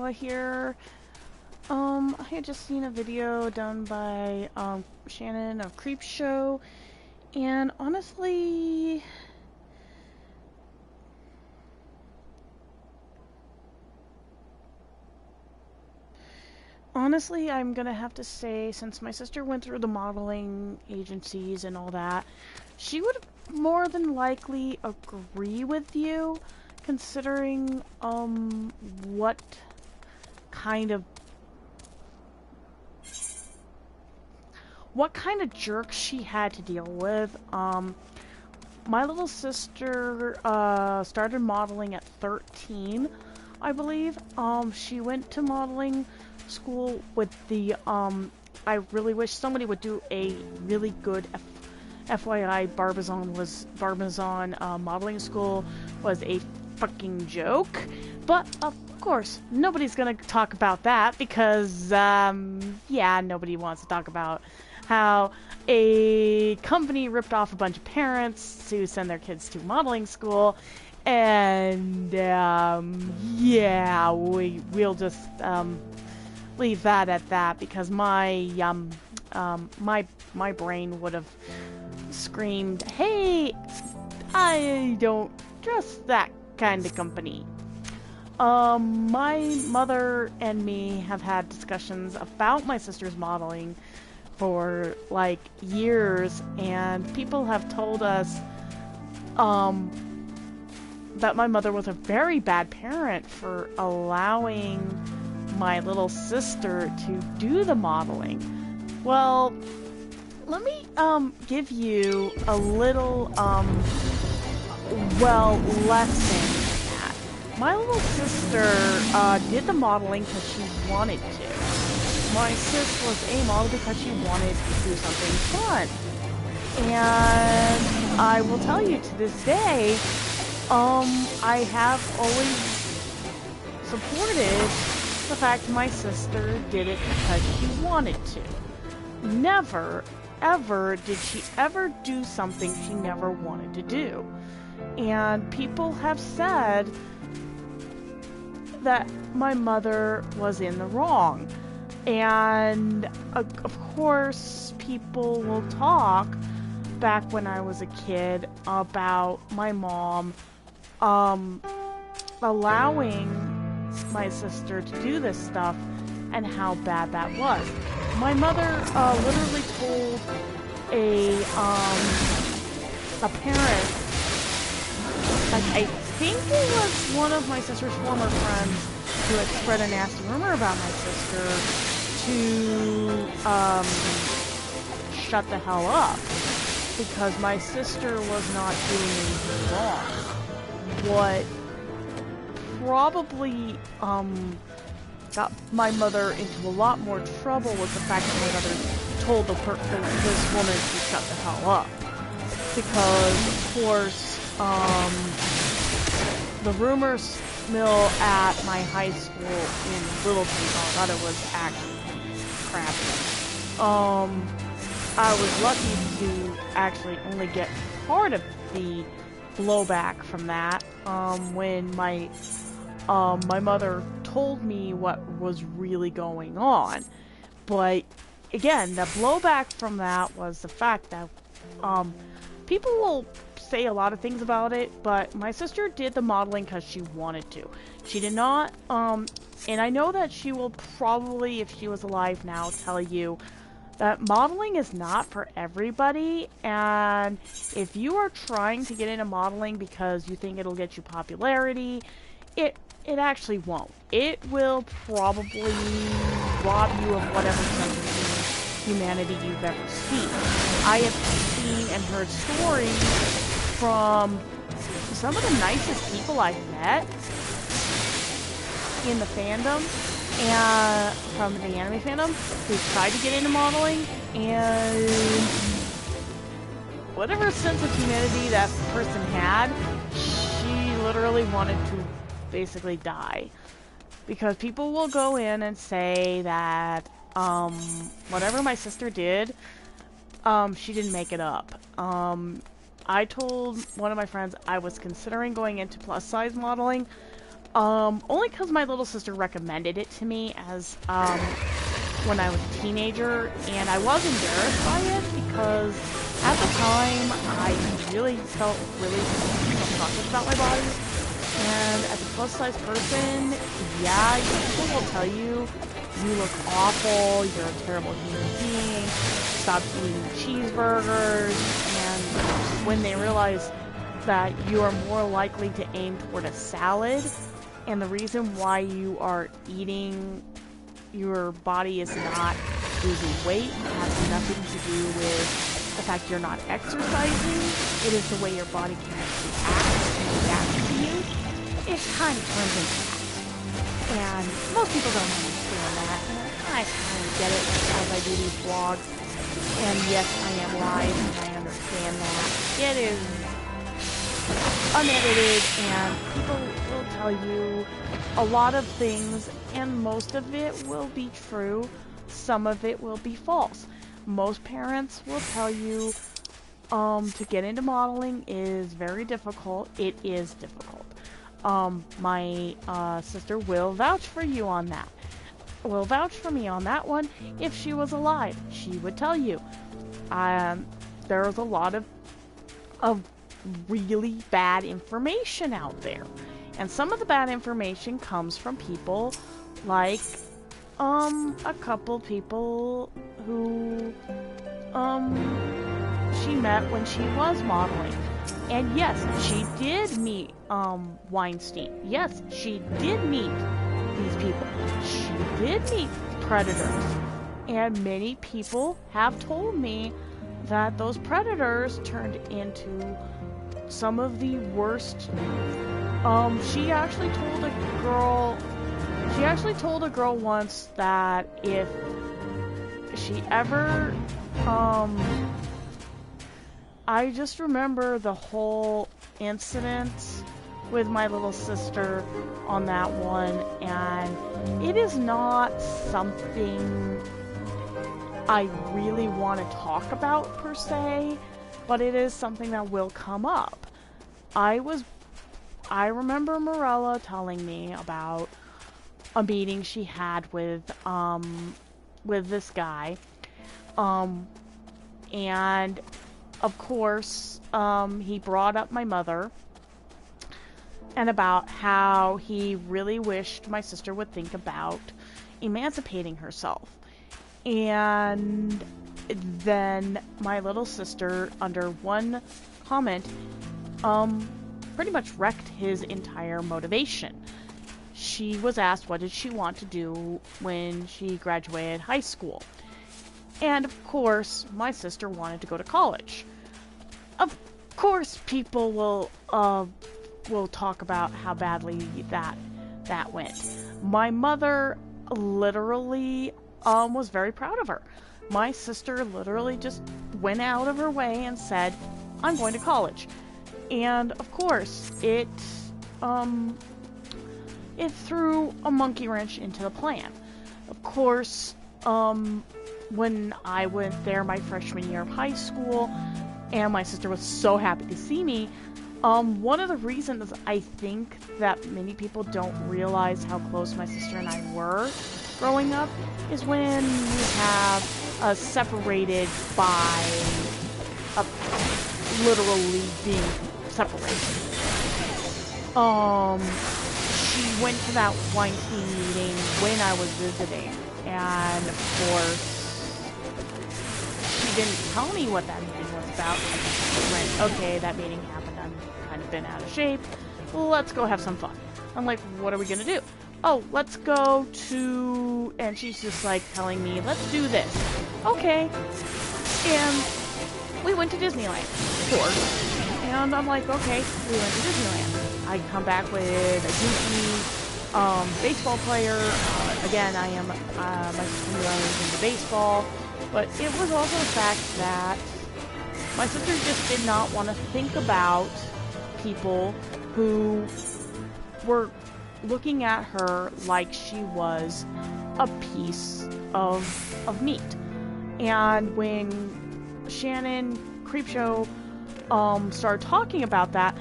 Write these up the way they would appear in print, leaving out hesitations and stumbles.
NagiNaoe here. I had just seen a video done by Shannon of Creep Show, and honestly, I'm gonna have to say, since my sister went through the modeling agencies and all that, she would more than likely agree with you, considering what kind of jerks she had to deal with. My little sister started modeling at 13, I believe. She went to modeling school with the I really wish somebody would do a really good FYI. Barbizon modeling school was a fucking joke, but of course nobody's gonna talk about that because yeah, nobody wants to talk about how a company ripped off a bunch of parents to send their kids to modeling school, and yeah, we'll just leave that at that, because my brain would have screamed, "Hey, I don't trust that kind of company." My mother and me have had discussions about my sister's modeling for like years, and people have told us that my mother was a very bad parent for allowing my little sister to do the modeling. Well, let me give you a little lesson in that. My little sister did the modeling because she wanted to. My sis was a model because she wanted to do something fun. And I will tell you, to this day, I have always supported the fact my sister did it because she wanted to. Never, ever did she ever do something she never wanted to do. And people have said that my mother was in the wrong. And of course, people will talk back when I was a kid about my mom allowing my sister to do this stuff and how bad that was. My mother literally told a parent, like, I think it was one of my sister's former friends who had spread a nasty rumor about my sister, to shut the hell up, because my sister was not doing anything wrong. What probably got my mother into a lot more trouble was the fact that my mother told this woman to shut the hell up, because of course the rumors mill at my high school in Littleton, Colorado was actually crappy. I was lucky to actually only get part of the blowback from that when my mother told me what was really going on. But again, the blowback from that was the fact that people will say a lot of things about it, but my sister did the modeling because she wanted to. She did not, and I know that she will probably, if she was alive now, tell you that modeling is not for everybody, and if you are trying to get into modeling because you think it'll get you popularity, it actually won't. It will probably rob you of whatever sense of humanity you've ever seen. I have seen and heard stories from some of the nicest people I've met in the fandom, and from the anime fandom, who tried to get into modeling, and whatever sense of humanity that person had, she literally wanted to basically die. Because people will go in and say that whatever my sister did, she didn't make it up. I told one of my friends I was considering going into plus size modeling Only because my little sister recommended it to me as, when I was a teenager, and I was embarrassed by it because at the time I really felt really self-conscious about my body. And as a plus-size person, yeah, people will tell you, you look awful, you're a terrible human being, stop eating cheeseburgers, and when they realize that you are more likely to aim toward a salad, and the reason why you are eating, your body is not losing weight, has nothing to do with the fact you're not exercising, it is the way your body can react and adapt to you, it kind of turns into that. And most people don't understand that, and I kind of get it as I do these vlogs, and yes, I am live, and I understand that. It is unedited, and people will tell you a lot of things, and most of it will be true, some of it will be false. Most parents will tell you to get into modeling is very difficult. It is difficult. My sister will vouch for you on that. Will vouch for me on that one. If she was alive, she would tell you. There's a lot of really bad information out there. And some of the bad information comes from people like, a couple people who, she met when she was modeling. And yes, she did meet, Weinstein. Yes, she did meet these people. She did meet predators. And many people have told me that those predators turned into some of the worst. She actually told a girl once that if she ever, I just remember the whole incident with my little sister on that one, and it is not something I really want to talk about per se, but it is something that will come up. I remember Morella telling me about a meeting she had with this guy, and of course, he brought up my mother, and about how he really wished my sister would think about emancipating herself. And then my little sister, under one comment, pretty much wrecked his entire motivation. She was asked what did she want to do when she graduated high school. And of course, my sister wanted to go to college. Of course, people will talk about how badly that went. My mother literally was very proud of her. My sister literally just went out of her way and said, "I'm going to college." And of course, it threw a monkey wrench into the plan. Of course, when I went there my freshman year of high school, and my sister was so happy to see me, one of the reasons I think that many people don't realize how close my sister and I were growing up is when we have separated by literally being separated. She went to that Weinstein meeting when I was visiting, and of course, she didn't tell me what that meeting was about. She went, okay, that meeting happened, I'm kind of been out of shape, let's go have some fun. I'm like, what are we gonna do? Oh, let's go to, and she's just like telling me, let's do this. Okay. And we went to Disneyland, of course. And I'm like, okay, we went to Disneyland. I come back with a goofy baseball player. Again, I am, my sister is into baseball. But it was also the fact that my sister just did not want to think about people who were looking at her like she was a piece of meat. And when Shannon Creepshow started talking about that,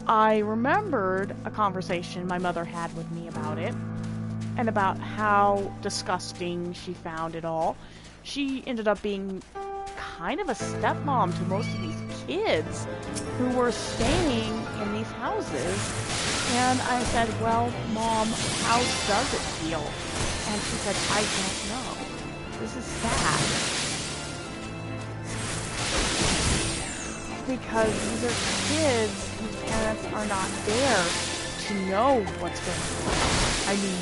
I remembered a conversation my mother had with me about it, and about how disgusting she found it all. She ended up being kind of a stepmom to most of these kids who were staying in these houses. And I said, well, Mom, how does it feel? And she said, I don't know. This is sad. Because these are kids whose parents are not there to know what's going on. I mean,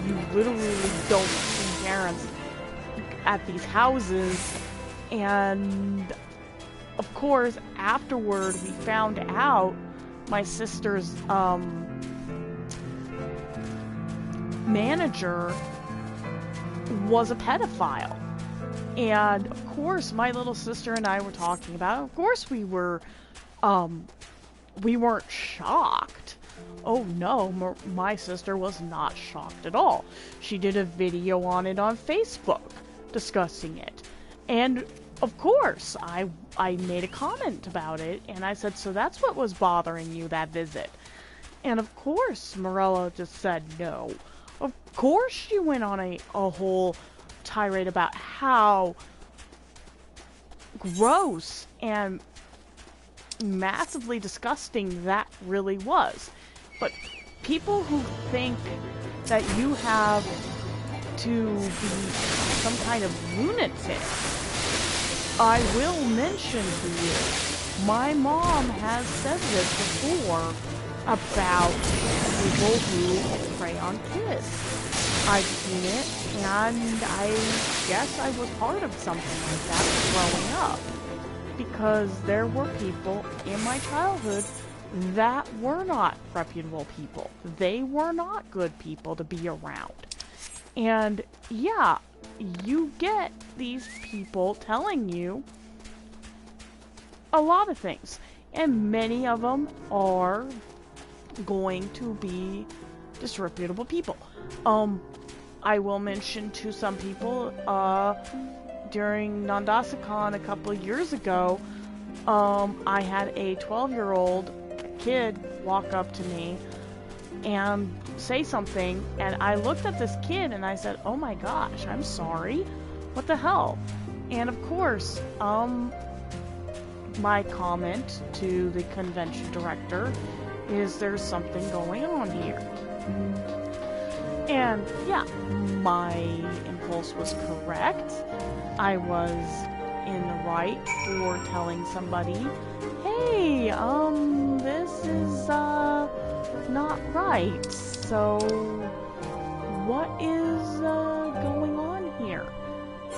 you literally don't see parents at these houses. And of course, afterward, we found out my sister's manager was a pedophile. And of course, my little sister and I were talking about it. Of course, we weren't shocked. Oh no, my sister was not shocked at all. She did a video on it on Facebook discussing it. And of course, I made a comment about it, and I said, so that's what was bothering you, that visit? And of course, Morella just said no. Of course, she went on a whole tirade about how gross and massively disgusting that really was. But people who think that you have to be some kind of lunatic, I will mention to you, my mom has said this before about people who prey on kids. I've seen it, and I guess I was part of something like that growing up. Because there were people in my childhood that were not reputable people. They were not good people to be around. And yeah, you get these people telling you a lot of things. And many of them are going to be disreputable people. I will mention to some people, during Nandasacon a couple of years ago, I had a 12-year-old kid walk up to me and say something, and I looked at this kid and I said, oh my gosh, I'm sorry, what the hell? And of course, my comment to the convention director is there's something going on here. And yeah, my impulse was correct. I was in the right for telling somebody, hey, this is, not right. So, what is, going on here?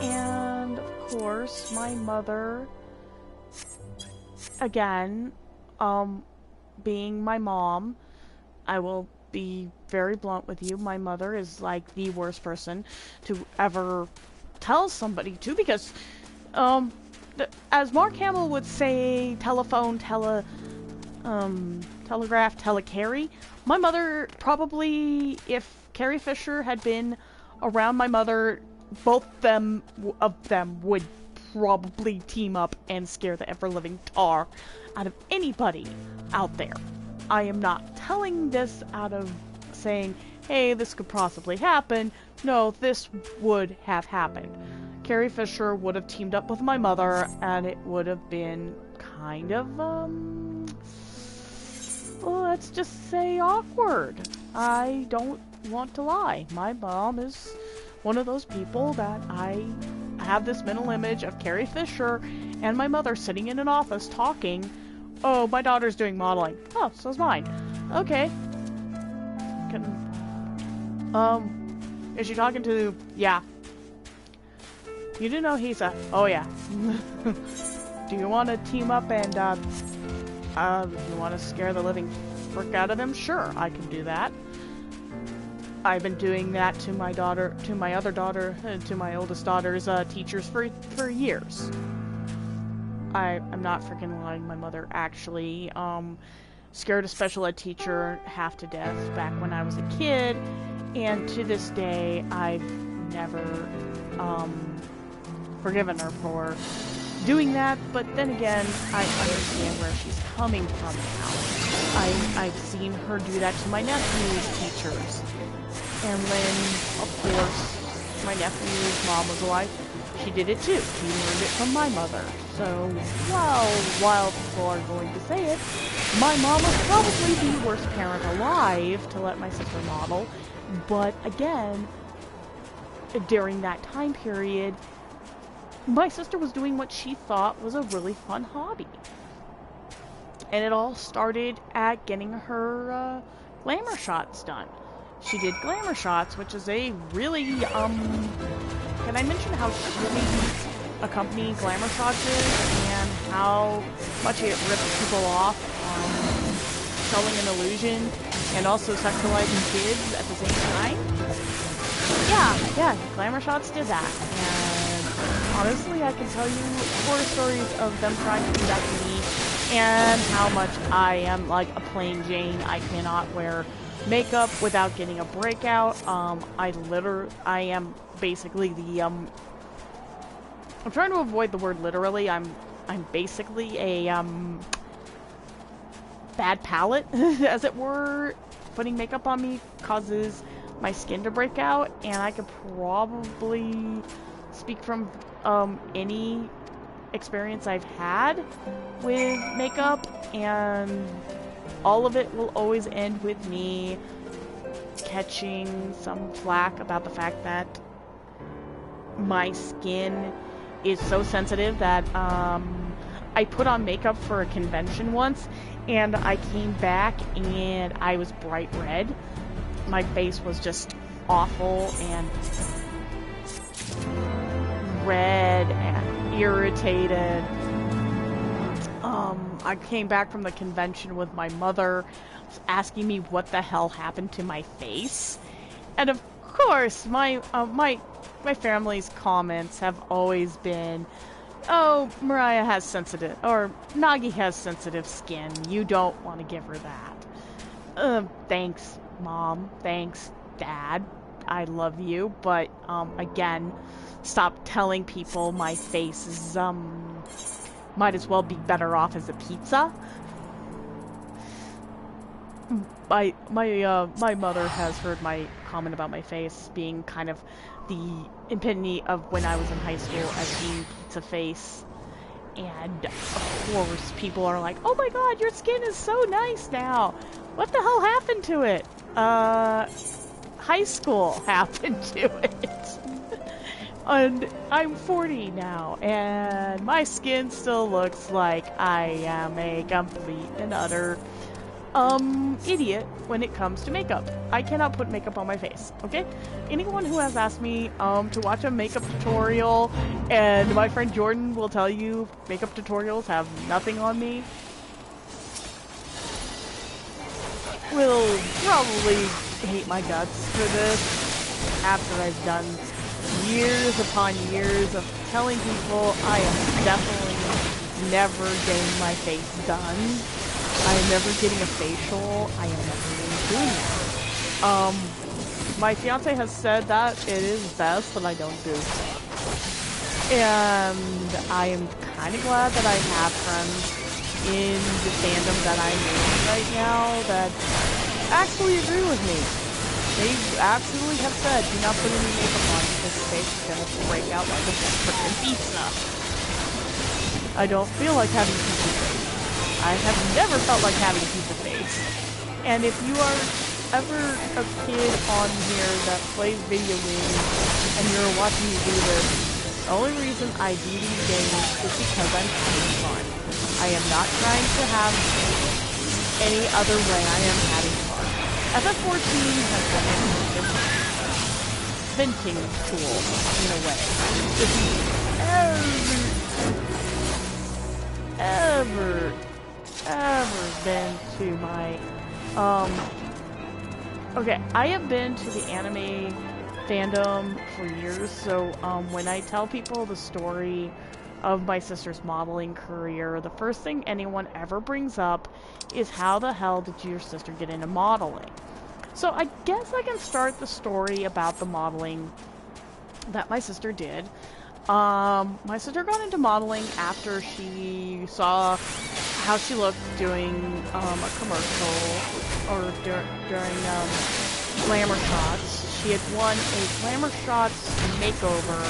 And, of course, my mother, again, being my mom, I will be very blunt with you, my mother is like the worst person to ever tell somebody to, because as Mark Hamill would say, telephone, telegraph, telecarry, my mother probably, if Carrie Fisher had been around my mother, both of them would probably team up and scare the ever-living tar out of anybody out there. I am not telling this out of saying, hey, this could possibly happen. No, this would have happened. Carrie Fisher would have teamed up with my mother, and it would have been kind of, well, let's just say awkward. I don't want to lie. My mom is one of those people that I have this mental image of Carrie Fisher and my mother sitting in an office talking. Oh, my daughter's doing modeling. Oh, so's mine. Okay. Is she talking to... Yeah. You do know he's a... Oh, yeah. Do you want to team up and, you want to scare the living frick out of them? Sure, I can do that. I've been doing that to my daughter, to my other daughter, to my oldest daughter's, teachers for years. I'm not freaking lying. My mother actually, scared a special ed teacher half to death back when I was a kid, and to this day, I've never, forgiven her for doing that, but then again, I understand where she's coming from now. I've seen her do that to my nephew's teachers. And when, of course, my nephew's mom was alive, she did it too. She learned it from my mother. So, while people are going to say it, my mom was probably the worst parent alive to let my sister model. But again, during that time period, my sister was doing what she thought was a really fun hobby. And it all started at getting her glamour shots done. She did glamour shots, which is a really, can I mention how shitty a company glamour shots is and how much it rips people off, selling an illusion and also sexualizing kids at the same time? Yeah, glamour shots did that. And honestly, I can tell you horror stories of them trying to do that to me and how much I am like a plain Jane. I cannot wear makeup without getting a breakout. I am basically the, I'm trying to avoid the word literally. I'm basically a, bad palette, as it were. Putting makeup on me causes my skin to break out, and I could probably speak from, any experience I've had with makeup, and all of it will always end with me catching some flack about the fact that my skin is so sensitive that I put on makeup for a convention once and I came back and I was bright red. My face was just awful and red and irritated. I came back from the convention with my mother asking me what the hell happened to my face. And of course, my family's comments have always been, oh, Mariah has sensitive, or Nagi has sensitive skin. You don't want to give her that. Thanks, Mom. Thanks, Dad. I love you. But, again, stop telling people my face is, might as well be better off as a pizza. My mother has heard my comment about my face being kind of the epitome of when I was in high school as being pizza face. And of course people are like, oh my god, your skin is so nice now. What the hell happened to it? High school happened to it. And I'm 40 now, and my skin still looks like I am a complete and utter idiot when it comes to makeup. I cannot put makeup on my face, okay? Anyone who has asked me to watch a makeup tutorial, and my friend Jordan will tell you makeup tutorials have nothing on me, will probably hate my guts for this after I've done years upon years of telling people I am definitely never getting my face done. I am never getting a facial. I am never doing that. My fiance has said that it is best that I don't do so. And I am kind of glad that I have friends in the fandom that I'm in right now that actually agree with me. They absolutely have said, do not put any makeup on because your face is going to break out like a freaking pizza. I don't feel like having a pizza face. I have never felt like having a pizza face. And if you are ever a kid on here that plays video games and you're watching me do this, the only reason I do these games is because I'm having fun. I am not trying to have any other way. I am having fun. FF14 has been a venting tool, in a way. If you've ever been to my, okay, I have been to the anime fandom for years, so, when I tell people the story of my sister's modeling career, the first thing anyone ever brings up is how the hell did your sister get into modeling? So I guess I can start the story about the modeling that my sister did. My sister got into modeling after she saw how she looked doing a commercial or during Glamour Shots. She had won a Glamour Shots makeover.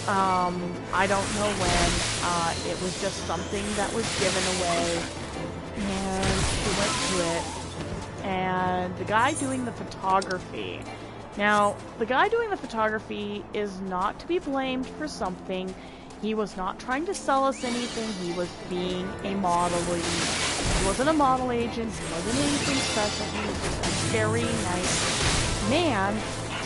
I don't know when. It was just something that was given away, and she went to it. And the guy doing the photography. Now, the guy doing the photography is not to be blamed for something. He was not trying to sell us anything. He was being a model. He wasn't a model agent. He wasn't anything special. He was just a very nice man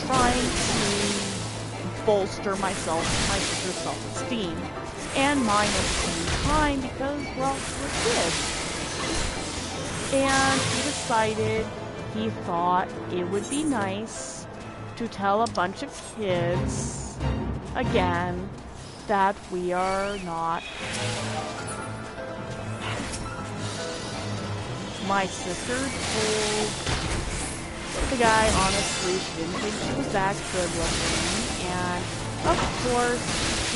trying to bolster my sister's self-esteem. And mine at the same time because, well, we're kids. And he decided he thought it would be nice to tell a bunch of kids, again, that we are not. My sister told the guy, honestly, she didn't think she was that good looking. And, of course,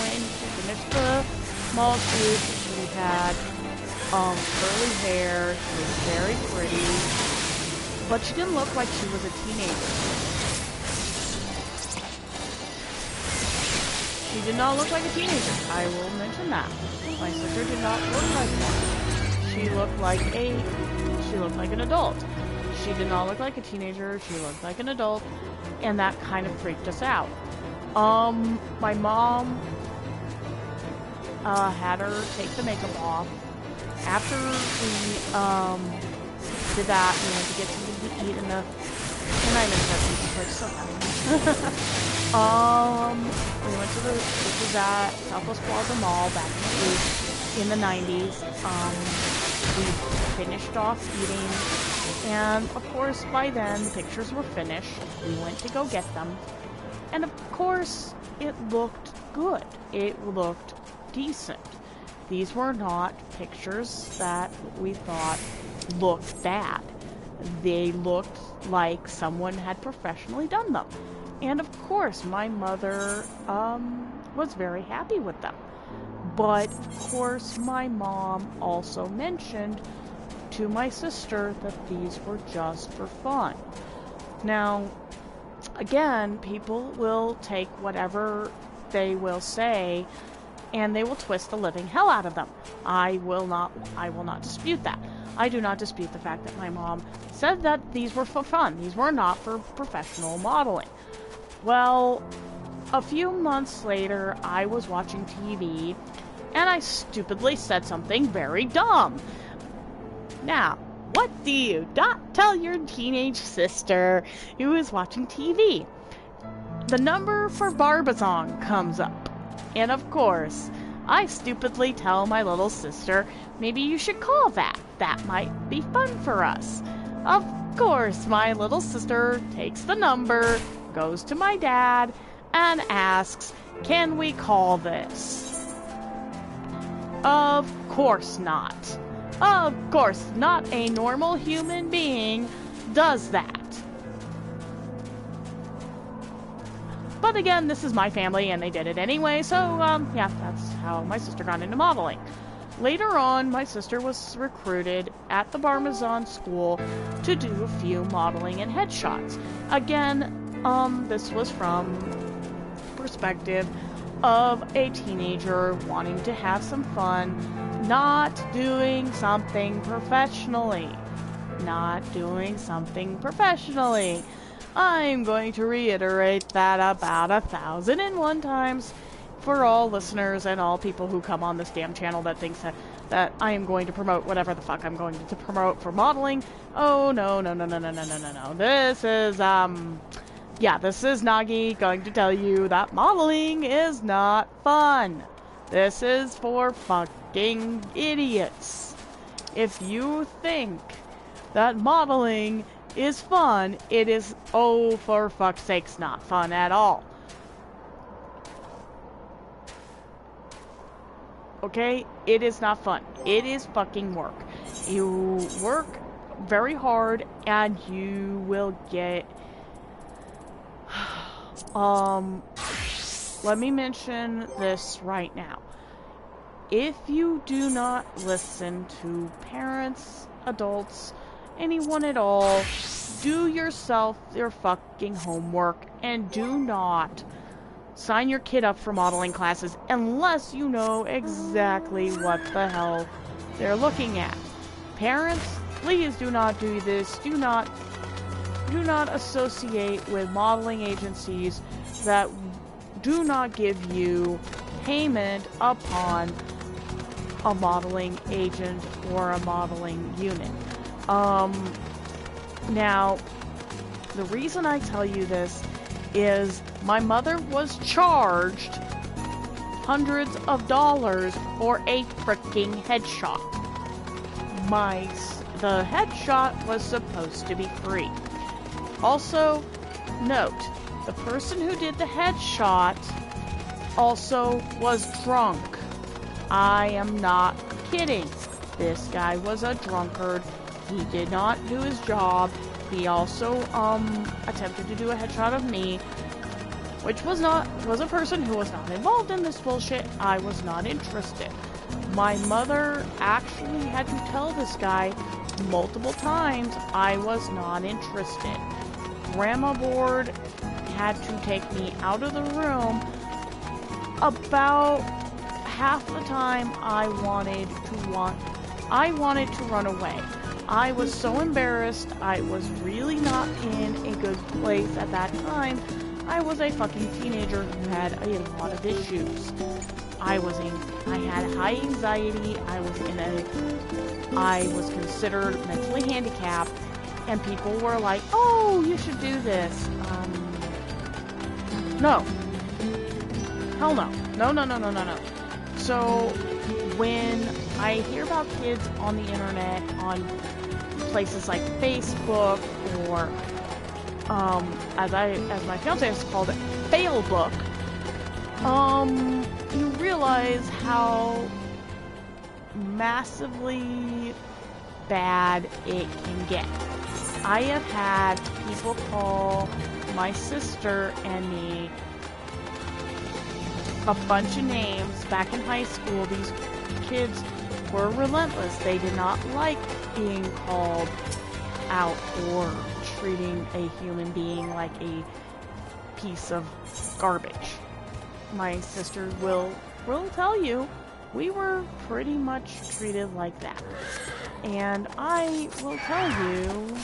when she finished the mall shoot, she had curly hair, she was very pretty, but she didn't look like she was a teenager. She did not look like a teenager. I will mention that. My sister did not look like one. She looked like an adult. She did not look like a teenager. She looked like an adult, and that kind of freaked us out. My mom had her take the makeup off. After we did that, we went to get something to eat and I miss that pizza place so bad. We went to this was at Southwest Plaza Mall back in the 90s. We finished off eating, and of course by then the pictures were finished. We went to go get them, and of course it looked good. It looked decent. These were not pictures that we thought looked bad. They looked like someone had professionally done them. And of course, my mother was very happy with them. But of course, my mom also mentioned to my sister that these were just for fun. Now, again, people will take whatever they will say and they will twist the living hell out of them. I will not dispute that. I do not dispute the fact that my mom said that these were for fun. These were not for professional modeling. Well, a few months later, I was watching TV, and I stupidly said something very dumb. Now, what do you not tell your teenage sister who is watching TV? The number for Barbizon comes up. And of course, I stupidly tell my little sister, maybe you should call that. That might be fun for us. Of course, my little sister takes the number, goes to my dad, and asks, can we call this? Of course not. Of course, not a normal human being does that. But again, this is my family, and they did it anyway, so, yeah, that's how my sister got into modeling. Later on, my sister was recruited at the Barbizon school to do a few modeling and headshots. Again, this was from perspective of a teenager wanting to have some fun, not doing something professionally. Not doing something professionally. I'm going to reiterate that about 1,001 times for all listeners and all people who come on this damn channel that thinks that I am going to promote whatever the fuck I'm going to promote for modeling. Oh, no. This is, this is Nagi going to tell you that modeling is not fun. This is for fucking idiots. If you think that modeling is fun, it is, oh, for fuck's sakes, not fun at all. Okay? It is not fun. It is fucking work. You work very hard and you will get let me mention this right now. If you do not listen to parents, adults, anyone at all, do yourself your fucking homework and do not sign your kid up for modeling classes unless you know exactly what the hell they're looking at. Parents, please do not do this. Do not associate with modeling agencies that do not give you payment upon a modeling agent or a modeling unit. Now, the reason I tell you this is my mother was charged hundreds of dollars for a freaking headshot. The headshot was supposed to be free. Also, note, the person who did the headshot also was drunk. I am not kidding. This guy was a drunkard. He did not do his job. He also attempted to do a headshot of me, which was a person who was not involved in this bullshit. I was not interested. My mother actually had to tell this guy multiple times I was not interested. Grandma Board had to take me out of the room about half the time. I wanted to run away. I was so embarrassed. I was really not in a good place at that time. I was a fucking teenager who had a lot of issues. I had high anxiety. I was considered mentally handicapped, and people were like, "Oh, you should do this." No. Hell no. No. So, when I hear about kids on the internet, on places like Facebook, or, as my fiance has called it, Failbook, you realize how massively bad it can get. I have had people call my sister and me a bunch of names back in high school. These kids were relentless. They did not like being called out or treating a human being like a piece of garbage. My sister will tell you, we were pretty much treated like that. And I will tell you,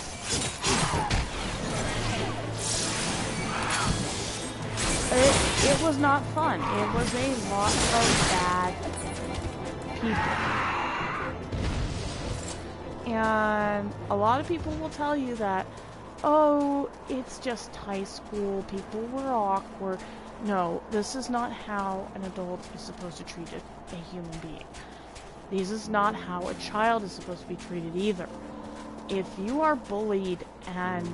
it was not fun. It was a lot of bad people. And a lot of people will tell you that, oh, it's just high school, people were awkward. No, this is not how an adult is supposed to treat a human being. This is not how a child is supposed to be treated either. If you are bullied and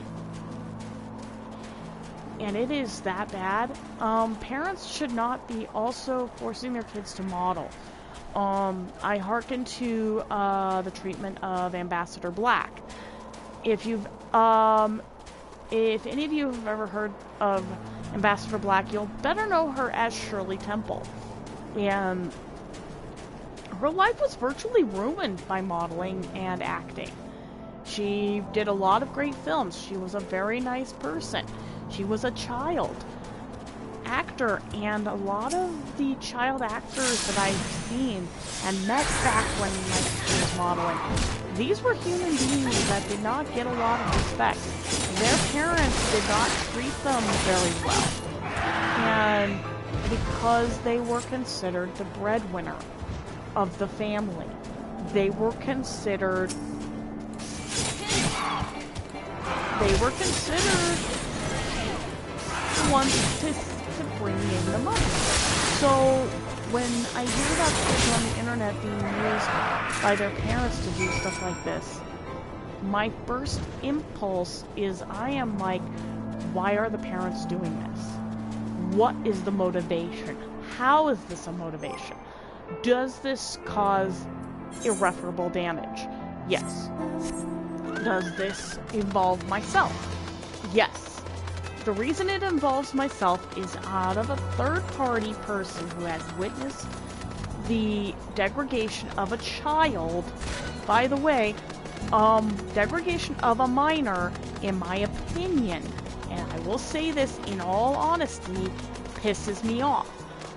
it is that bad, parents should not be also forcing their kids to model. I hearken to the treatment of Ambassador Black. If any of you have ever heard of Ambassador Black, you'll better know her as Shirley Temple. And her life was virtually ruined by modeling and acting. She did a lot of great films. She was a very nice person. She was a child actor, and a lot of the child actors that I've seen and met back when my sister was modeling, these were human beings that did not get a lot of respect. Their parents did not treat them very well. And because they were considered the breadwinner of the family, they were considered the ones to bring in the money. So when I hear about kids on the internet being used by their parents to do stuff like this, my first impulse is I am like, why are the parents doing this? What is the motivation? How is this a motivation? Does this cause irreparable damage? Yes. Does this involve myself? Yes. The reason it involves myself is out of a third-party person who has witnessed the degradation of a child. By the way, degradation of a minor, in my opinion, and I will say this in all honesty, pisses me off.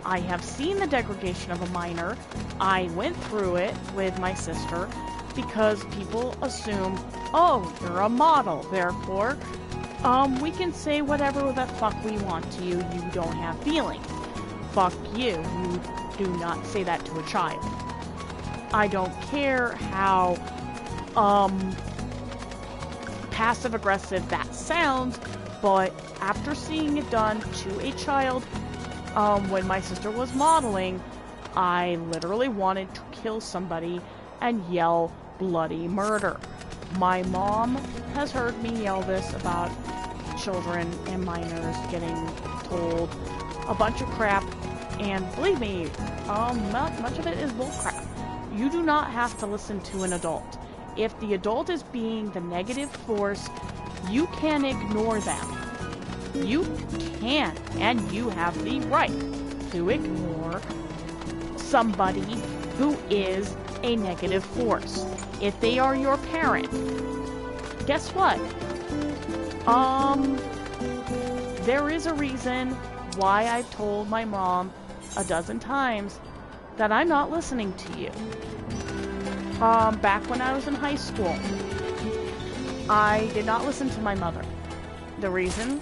I have seen the degradation of a minor. I went through it with my sister because people assume, oh, you're a model, therefore, we can say whatever the fuck we want to you. You don't have feelings. Fuck you. You do not say that to a child. I don't care how, passive-aggressive that sounds, but after seeing it done to a child, when my sister was modeling, I literally wanted to kill somebody and yell bloody murder. My mom has heard me yell this about children and minors getting told a bunch of crap, and believe me, much of it is bullcrap. You do not have to listen to an adult. If the adult is being the negative force, you can ignore them. You can, and you have the right to ignore somebody who is a negative force. If they are your parent, guess what? There is a reason why I've told my mom a dozen times that I'm not listening to you. Back when I was in high school, I did not listen to my mother. The reason?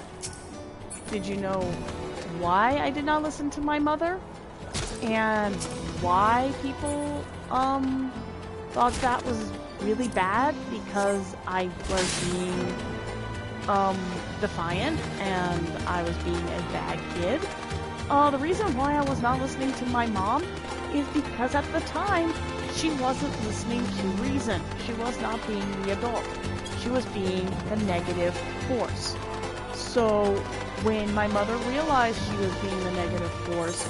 Did you know why I did not listen to my mother? And why people, thought that was really bad? Because I was being, defiant, and I was being a bad kid. The reason why I was not listening to my mom is because at the time, she wasn't listening to reason. She was not being the adult. She was being the negative force. So, when my mother realized she was being the negative force,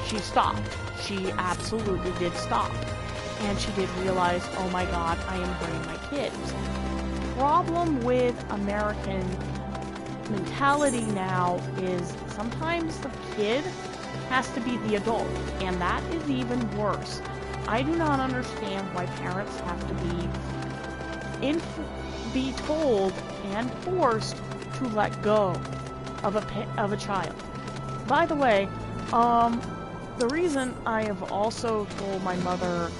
she stopped. She absolutely did stop. And she did realize, oh my god, I am hurting my kids. Problem with American mentality now is sometimes the kid has to be the adult, and that is even worse. I do not understand why parents have to be told and forced to let go of a child. By the way, the reason I have also told my mother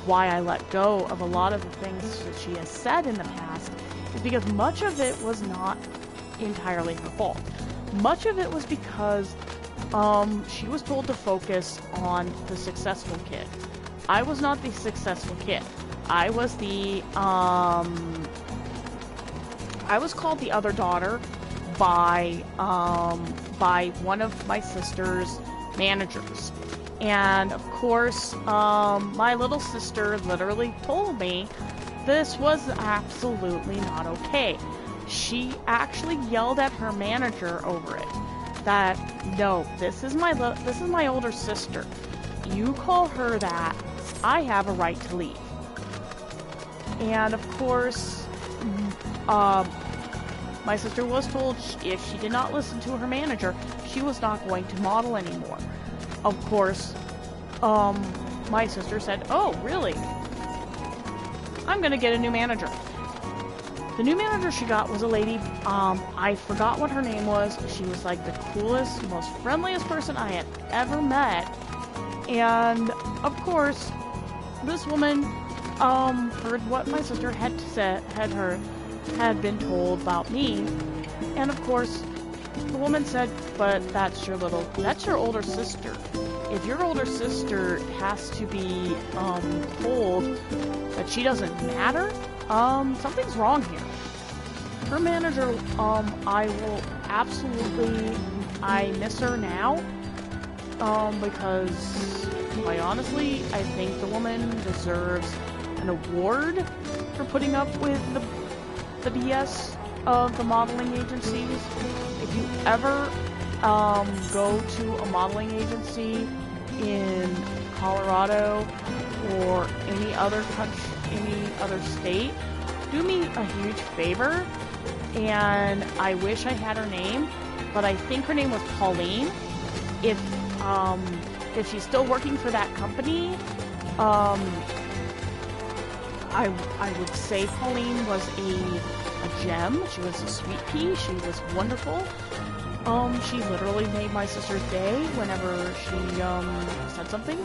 why I let go of a lot of the things that she has said in the past is because much of it was not entirely her fault. Much of it was because she was told to focus on the successful kid. I was not the successful kid. I was the, I was called the other daughter by one of my sister's managers. And, of course, my little sister literally told me this was absolutely not okay. She actually yelled at her manager over it. That, no, this is my older sister. You call her that, I have a right to leave. And of course, my sister was told if she did not listen to her manager, she was not going to model anymore. Of course, my sister said, oh, really? I'm gonna get a new manager. The new manager she got was a lady, I forgot what her name was. She was like the coolest, most friendliest person I had ever met. And, of course, this woman, heard what my sister had said, had been told about me. And, of course, the woman said, but that's your older sister. If your older sister has to be, told that she doesn't matter, something's wrong here. Her manager, I miss her now, because, quite honestly, I think the woman deserves an award for putting up with the BS of the modeling agencies. If you ever, go to a modeling agency in Colorado or any other country, any other state, do me a huge favor and I wish I had her name, but I think her name was Pauline. If she's still working for that company, I would say Pauline was a gem. She was a sweet pea. She was wonderful. She literally made my sister's day whenever she said something.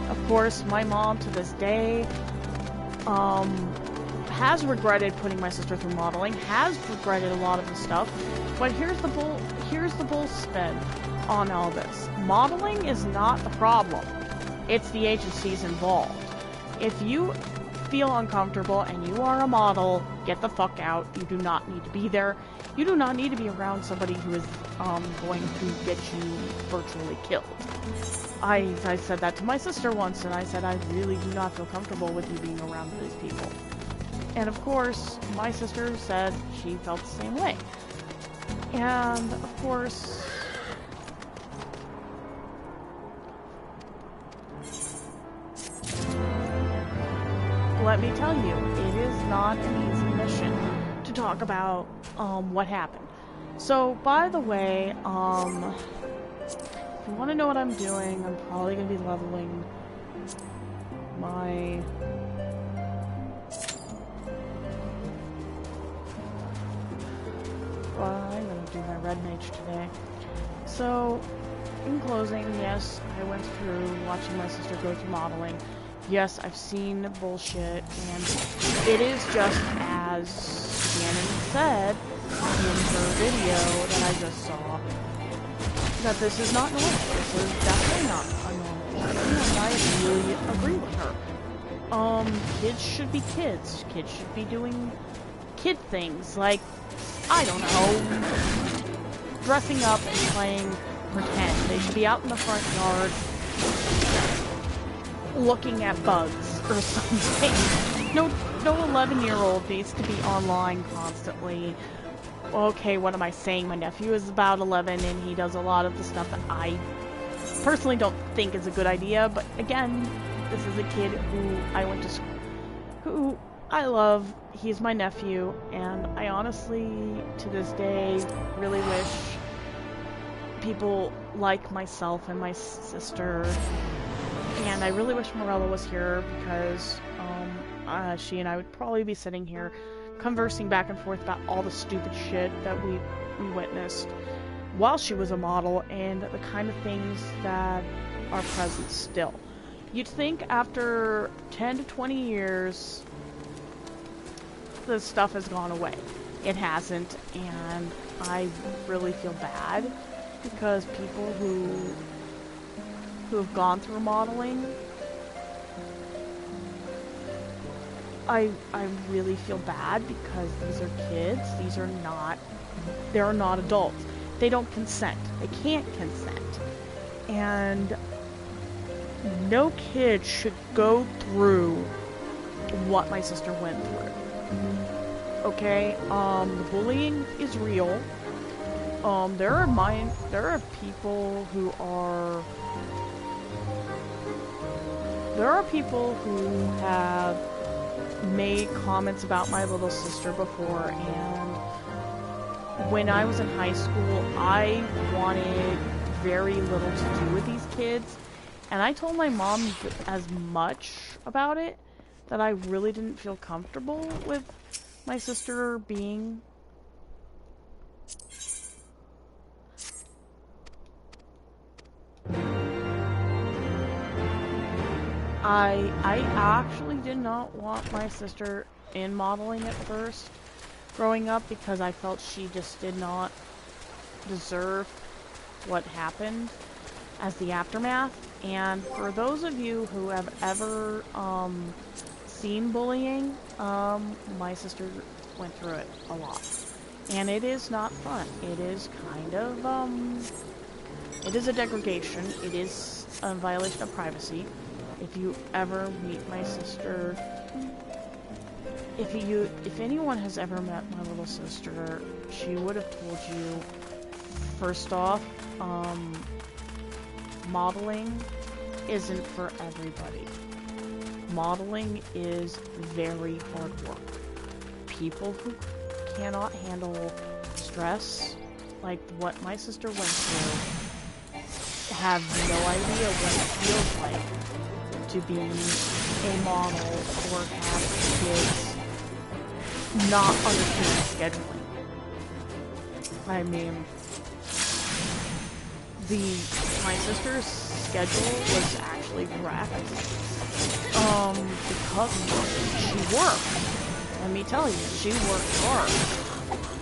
Of course, my mom to this day has regretted putting my sister through modeling, has regretted a lot of the stuff, but here's the bull spin on all this. Modeling is not the problem. It's the agencies involved. If you feel uncomfortable and you are a model, get the fuck out. You do not need to be there. You do not need to be around somebody who is going to get you virtually killed. I said that to my sister once, and I said I really do not feel comfortable with you being around these people. And of course, my sister said she felt the same way. And of course, let me tell you, it is not an easy mission to talk about what happened. So, by the way, if you want to know what I'm doing, I'm probably going to be leveling my... Well, I'm going to do my red mage today. So, in closing, yes, I went through watching my sister go through modeling. Yes, I've seen bullshit, and it is just as Shannon said in her video that I just saw, that this is not normal. This is definitely not a normal thing, and I really agree with her. Kids should be kids. Kids should be doing kid things, like, I don't know, dressing up and playing pretend. They should be out in the front yard looking at bugs or something. No 11-year-old needs to be online constantly. Okay, what am I saying? My nephew is about 11 and he does a lot of the stuff that I personally don't think is a good idea, but again, this is a kid who I went to school, who I love. He's my nephew, and I honestly, to this day, really wish people like myself and my sister, and I really wish Morella was here, because she and I would probably be sitting here conversing back and forth about all the stupid shit that we witnessed while she was a model, and the kind of things that are present still. You'd think after 10 to 20 years this stuff has gone away. It hasn't, and I really feel bad because people who have gone through modeling, I really feel bad because these are kids. They're not adults. They don't consent. They can't consent. And no kid should go through what my sister went through. Okay, the bullying is real. There are people who have made comments about my little sister before, and when I was in high school, I wanted very little to do with these kids, and I told my mom as much about it, that I really didn't feel comfortable with my sister being... I actually did not want my sister in modeling at first, growing up, because I felt she just did not deserve what happened as the aftermath. And for those of you who have ever seen bullying, my sister went through it a lot. And it is not fun. It is kind of, it is a degradation. It is a violation of privacy. If you ever meet my sister, if anyone has ever met my little sister, she would have told you, first off, modeling isn't for everybody. Modeling is very hard work. People who cannot handle stress like what my sister went through have no idea what it feels like to be a model or have kids not understand scheduling. I mean, my sister's schedule was actually wrecked because she worked. Let me tell you, she worked hard.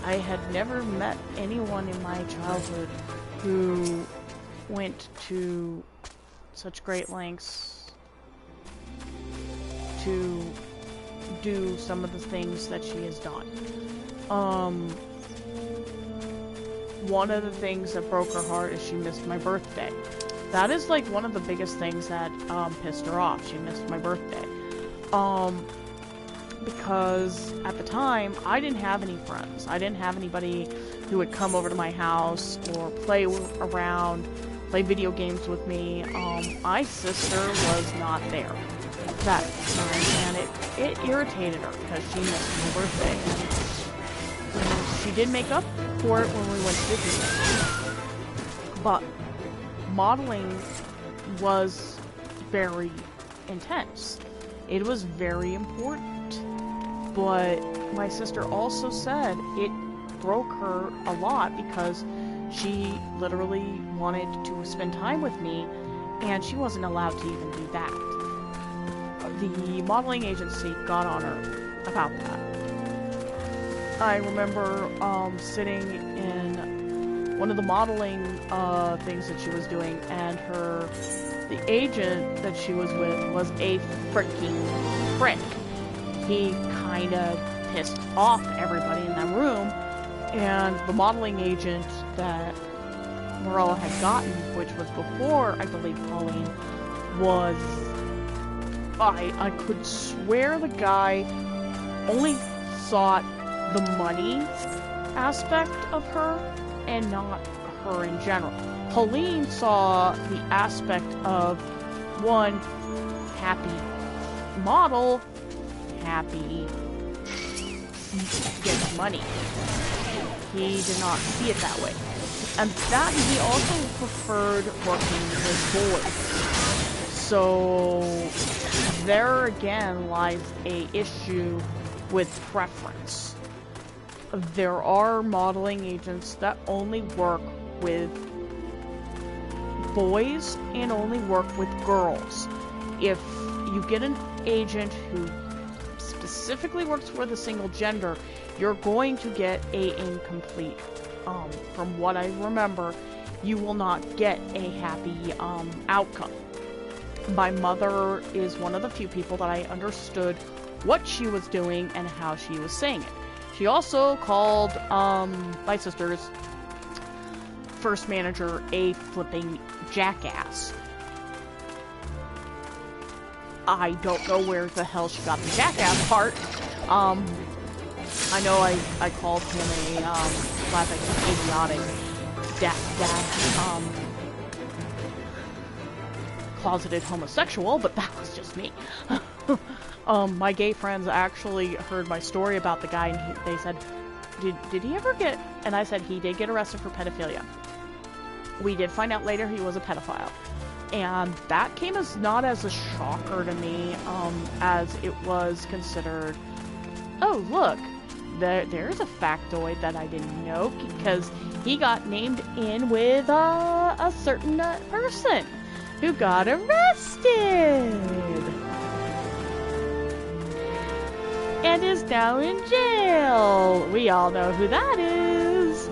I had never met anyone in my childhood who went to such great lengths to do some of the things that she has done. One of the things that broke her heart is she missed my birthday. That is like one of the biggest things that pissed her off. She missed my birthday. Because at the time, I didn't have any friends. I didn't have anybody who would come over to my house or play around, play video games with me. My sister was not there that time, and it irritated her because she missed my birthday. And she did make up for it when we went to Disney. But modeling was very intense. It was very important. But my sister also said it broke her a lot because she literally wanted to spend time with me, and she wasn't allowed to even do that. The modeling agency got on her about that. I remember sitting in one of the modeling things that she was doing, and the agent that she was with was a freaking prick. He kind of pissed off everybody in that room, and the modeling agent that Morella had gotten, which was before, I believe, Pauline, was... I could swear the guy only sought the money aspect of her and not her in general. Pauline saw the aspect of, one, happy model, happy gets money. He did not see it that way. And that he also preferred working with boys. So there again lies a issue with preference. There are modeling agents that only work with boys and only work with girls. If you get an agent who specifically works for the single gender, you're going to get a incomplete. From what I remember, you will not get a happy outcome. My mother is one of the few people that I understood what she was doing and how she was saying it. She also called my sister's first manager a flipping jackass. I don't know where the hell she got the jackass part. I know I called him a idiotic closeted homosexual, but that was just me. My gay friends actually heard my story about the guy, and they said, did he ever get... And I said he did get arrested for pedophilia. We did find out later he was a pedophile. And that came as not as a shocker to me, as it was considered, oh, look, there's a factoid that I didn't know, because he got named in with a certain person who got arrested and is now in jail. We all know who that is.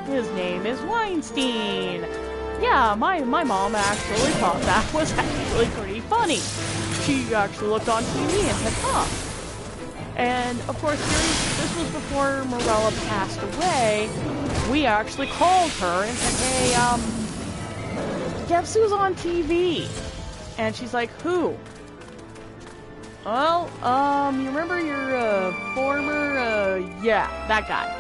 His name is Weinstein. Yeah, my mom actually thought that was actually pretty funny. She actually looked on TV and said, huh. And, of course, this was before Morella passed away. We actually called her and said, hey, guess who's on TV? And she's like, who? Well, you remember your, former, yeah, that guy.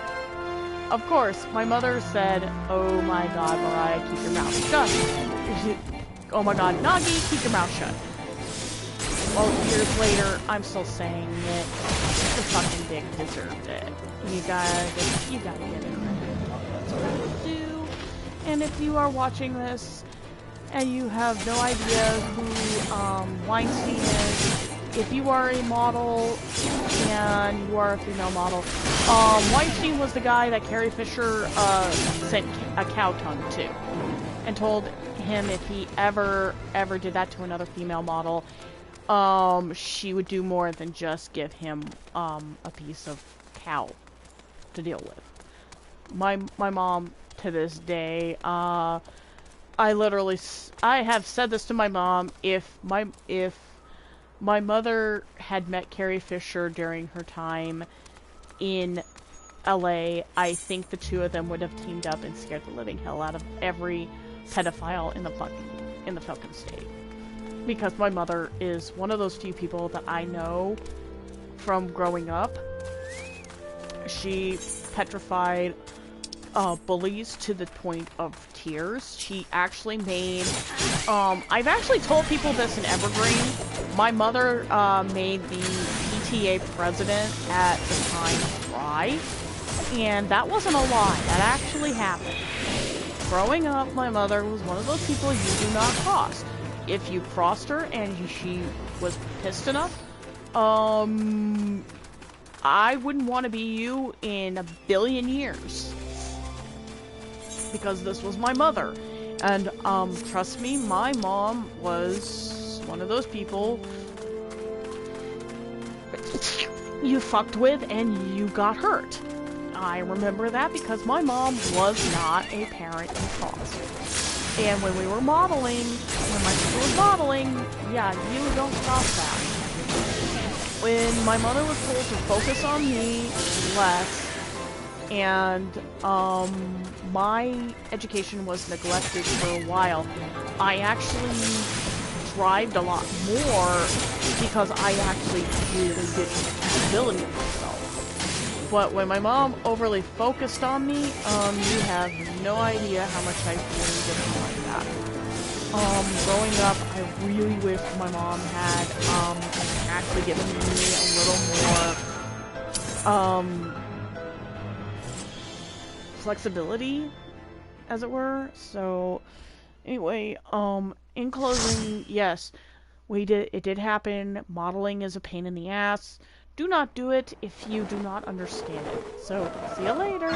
Of course, my mother said, oh my god, Mariah, keep your mouth shut. Oh my god, Nagi, keep your mouth shut. Well, years later, I'm still saying it. the fucking dick deserved it. You gotta get it right. That's what I would do. And if you are watching this and you have no idea who Weinstein is, if you are a model and you are a female model, Weinstein was the guy that Carrie Fisher sent a cow tongue to, and told him if he ever did that to another female model, she would do more than just give him a piece of cow to deal with. My mom, to this day, I have said this to my mom, if my mother had met Carrie Fisher during her time in LA, I think the two of them would have teamed up and scared the living hell out of every pedophile in the fucking state. Because my mother is one of those few people that I know from growing up. She petrified bullies to the point of tears. She actually made, I've actually told people this in Evergreen. My mother made the PTA president at the time cry, and that wasn't a lie. That actually happened. Growing up, my mother was one of those people you do not cross. If you crossed her and she was pissed enough, I wouldn't want to be you in a billion years. Because this was my mother. And, trust me, my mom was one of those people you fucked with and you got hurt. I remember that because my mom was not a parent in foster. And when we were modeling, when my sister was modeling, yeah, you don't cross that. When my mother was told to focus on me less, and my education was neglected for a while, I actually thrived a lot more because I actually really did ability of myself. But when my mom overly focused on me, you have no idea how much I really didn't like that. Growing up, I really wish my mom had actually given me a little more flexibility, as it were. So anyway, in closing, yes, it did happen. Modeling is a pain in the ass. Do not do it if you do not understand it. So, see you later.